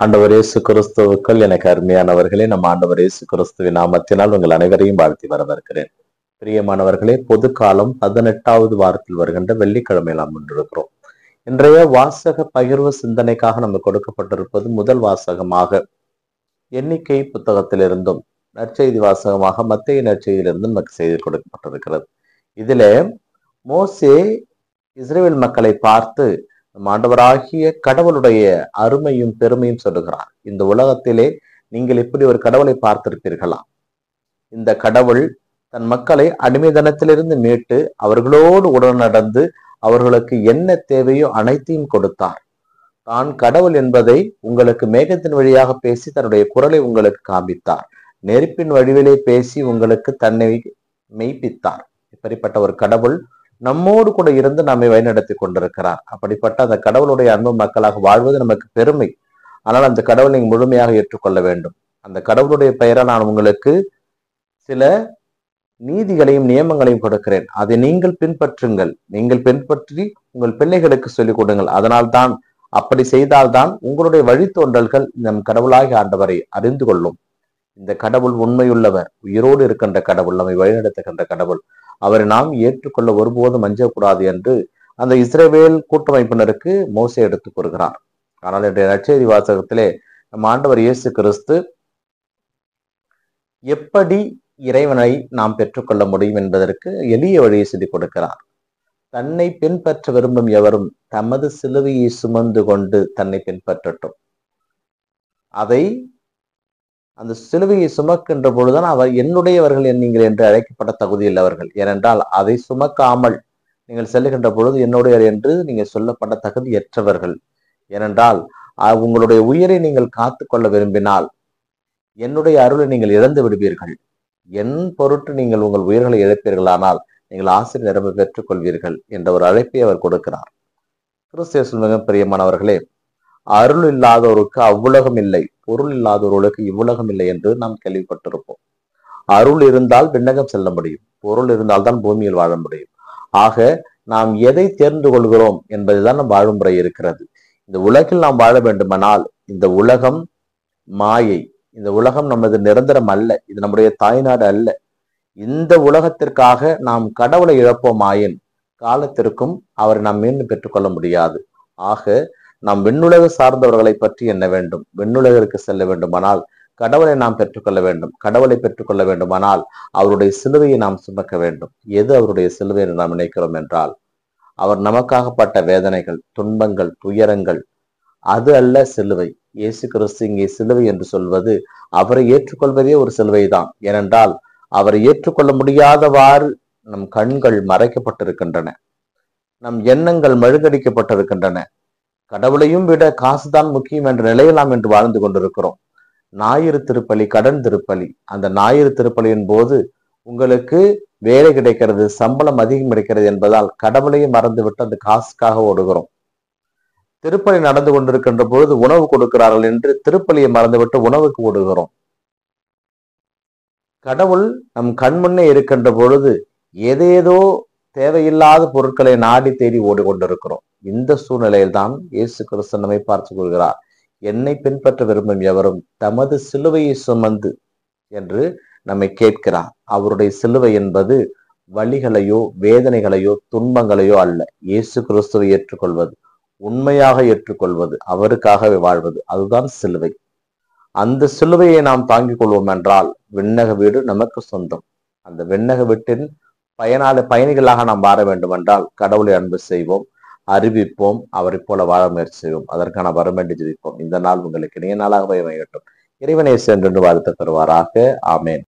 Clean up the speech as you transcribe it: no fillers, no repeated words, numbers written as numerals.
ஆண்டவர் இயேசு கிறிஸ்துவுக்குள் எனக்கு அருமையானவர்களே, நம் ஆண்டவர் இயேசு கிறிஸ்துவின் நாமத்தினால் உங்கள் அனைவரையும் வாழ்த்தி வரவேற்கிறேன். பிரியமானவர்களே, பொது காலம் 18வது வாரத்தில் வருகின்ற வெள்ளிக்கிழமை நாம் கொண்டிருக்கிறோம். இன்றைய வாசக பகிர்வு சிந்தனைக்காக நமக்கு கொடுக்கப்பட்டிருப்பது முதல் வாசகமாக எண்ணிக்கை புத்தகத்திலிருந்தும் நற்செய்தி வாசகமாக மத்தேயு நற்செய்தியிலிருந்தும் நமக்கு செய்தி கொடுக்கப்பட்டிருக்கிறது. இதிலே மோசே இஸ்ரவேல் மக்களை பார்த்து நம் ஆண்டவராகிய கடவுளுடைய அருமையும் பெருமையும் சொல்லுகிறார். இந்த உலகத்திலே நீங்கள் இப்படி ஒரு கடவுளை பார்த்திருப்பீர்களா? இந்த கடவுள் தன் மக்களை அடிமைதனத்திலிருந்து மீட்டு அவர்களோடு உடன் நடந்து அவர்களுக்கு என்ன தேவையோ அனைத்தையும் கொடுத்தார். தான் கடவுள் என்பதை உங்களுக்கு மேகத்தின் வழியாக பேசி தன்னுடைய குரலை உங்களுக்கு காண்பித்தார். நெருப்பின் வடிவிலே பேசி உங்களுக்கு தன்னை மெய்ப்பித்தார். இப்படிப்பட்ட ஒரு கடவுள் நம்மோடு கூட இருந்து நம்மை வழிநடத்தி கொண்டிருக்கிறார். அப்படிப்பட்ட அந்த கடவுளுடைய அன்பு மக்களாக வாழ்வது நமக்கு பெருமை. ஆனால் அந்த கடவுளை நீங்கள் முழுமையாக ஏற்றுக்கொள்ள வேண்டும். அந்த கடவுளுடைய பெயரால் நான் உங்களுக்கு சில நீதிகளையும் நியமங்களையும் கொடுக்கிறேன். அதை நீங்கள் பின்பற்றுங்கள். நீங்கள் பின்பற்றி உங்கள் பிள்ளைகளுக்கு சொல்லிக் கொடுங்கள். அதனால்தான் அப்படி செய்தால்தான் உங்களுடைய வழித்தோன்றல்கள் நம் கடவுளாகிய ஆண்டவரை அறிந்து கொள்ளும். இந்த கடவுள் உண்மையுள்ளவர், உயிரோடு இருக்கின்ற கடவுள், நம்மை வழிநடத்துகின்ற கடவுள். அவரை நாம் ஏற்றுக்கொள்ள ஒருபோதும் அஞ்சக்கூடாது என்று அந்த இஸ்ரவேல் கூட்டமைப்பினருக்கு மோசே எடுத்துக் கூறுகிறார். ஆனால் இன்றைய நற்செய்தி வாசகத்திலே நம் ஆண்டவர் இயேசு கிறிஸ்து எப்படி இறைவனை நாம் பெற்றுக்கொள்ள முடியும் என்பதற்கு எளிய வழியை சொல்லிக் கொடுக்கிறார். தன்னை பின்பற்ற விரும்பும் எவரும் தமது சிலுவையை சுமந்து கொண்டு தன்னை பின்பற்றட்டும். அந்த சிலுவையை சுமக்கின்ற பொழுதுதான் அவர் என்னுடையவர்கள் நீங்கள் என்று அழைக்கப்பட்ட தகுதியில் அவர்கள். ஏனென்றால் அதை சுமக்காமல் நீங்கள் செல்லுகின்ற பொழுது என்னுடையவர் என்று நீங்கள் சொல்லப்பட்ட தகுதியற்றவர்கள். ஏனென்றால் உங்களுடைய உயிரை நீங்கள் காத்து கொள்ள விரும்பினால் என்னுடைய அருளை நீங்கள் இழந்து விடுவீர்கள். என் பொருட்டு நீங்கள் உங்கள் உயிர்களை இழப்பீர்களானால் நீங்கள் ஆசிரியர் நிரம்ப பெற்றுக் கொள்வீர்கள் என்ற ஒரு அழைப்பை அவர் கொடுக்கிறார். கிறிஸ்து மிக பிரியமானவர்களே, அருள் இல்லாதவருக்கு அவ்வுலகம் இல்லை, பொருள் இல்லாதவர்களுக்கு இவ்வுலகம் இல்லை என்று நாம் கேள்விப்பட்டிருப்போம். அருள் இருந்தால் விண்ணகம் செல்ல முடியும், பொருள் இருந்தால்தான் பூமியில் வாழ முடியும். ஆக நாம் எதை தேர்ந்து கொள்கிறோம் என்பதுதான் நம் வாழும் முறை இருக்கிறது. இந்த உலகில் நாம் வாழ வேண்டுமானால் இந்த உலகம் மாயை, இந்த உலகம் நமது நிரந்தரம் அல்ல, இது நம்முடைய தாய்நாடு அல்ல. இந்த உலகத்திற்காக நாம் கடவுளை இழப்போம் ஆயின் காலத்திற்கும் அவரை நாம் மீண்டும் பெற்றுக்கொள்ள முடியாது. ஆக நாம் விண்ணுலக சார்ந்தவர்களை பற்றி என்ன வேண்டும்? விண்ணுலகிற்கு செல்ல வேண்டுமானால் கடவுளை நாம் பெற்றுக்கொள்ள வேண்டும். கடவுளை பெற்றுக்கொள்ள வேண்டுமானால் அவருடைய சிலுவையை நாம் சுமக்க வேண்டும். எது அவருடைய சிலுவை என்று நாம் நினைக்கிறோம் என்றால், அவர் நமக்காகப்பட்ட வேதனைகள், துன்பங்கள், துயரங்கள், அது அல்ல சிலுவை. இயேசு கிறிஸ்து இங்கே சிலுவை என்று சொல்வது அவரை ஏற்றுக்கொள்வதே ஒரு சிலுவை தான். ஏனென்றால் அவரை ஏற்றுக்கொள்ள முடியாதவாறு நம் கண்கள் மறைக்கப்பட்டிருக்கின்றன, நம் எண்ணங்கள் மழுங்கடிக்கப்பட்டிருக்கின்றன. கடவுளையும் விட காசுதான் முக்கியம் என்ற நிலையில் நாம் இன்று வாழ்ந்து கொண்டிருக்கிறோம். ஞாயிறு திருப்பலி, கடன் திருப்பலி. அந்த ஞாயிறு திருப்பலியின் போது உங்களுக்கு வேலை கிடைக்கிறது, சம்பளம் அதிகம் கிடைக்கிறது என்பதால் கடவுளையும் மறந்துவிட்டு அந்த காசுக்காக ஓடுகிறோம். திருப்பலி நடந்து கொண்டிருக்கின்ற பொழுது உணவு கொடுக்கிறார்கள் என்று திருப்பலியை மறந்துவிட்டு உணவுக்கு ஓடுகிறோம். கடவுள் நம் கண்முன்னே இருக்கின்ற பொழுது ஏதேதோ தேவையில்லாத பொருட்களை நாடி தேடி ஓடிக்கொண்டிருக்கிறோம். இந்த சூழ்நிலையில் தான் இயேசு கிறிஸ்து நம்மை பார்த்து கொள்கிறார். என்னை பின்பற்ற விரும்பும் எவரும் தமது சிலுவையை சுமந்து என்று நம்மை கேட்கிறார். அவருடைய சிலுவை என்பது வலிகளையோ வேதனைகளையோ துன்பங்களையோ அல்ல. இயேசு கிறிஸ்துவை ஏற்றுக்கொள்வது, உண்மையாக ஏற்றுக்கொள்வது, அவருக்காகவே வாழ்வது, அதுதான் சிலுவை. அந்த சிலுவையை நாம் தாங்கிக் கொள்வோம் என்றால் விண்ணக வீடு நமக்கு சொந்தம். அந்த விண்ணக வீட்டின் பயணிகளாக நாம் வாழ வேண்டும் என்றால் கடவுளை அன்பு செய்வோம், அறிவிப்போம், அவரை போல வாழ முயற்சி செய்வோம். அதற்கான வரவேண்டி ஜெபிப்போம். இந்த நாள் உங்களுக்கு இனிய நாளாக அமையட்டும். இறைவனை சென்று வாழ்த்து தருவாராக. ஆமேன்.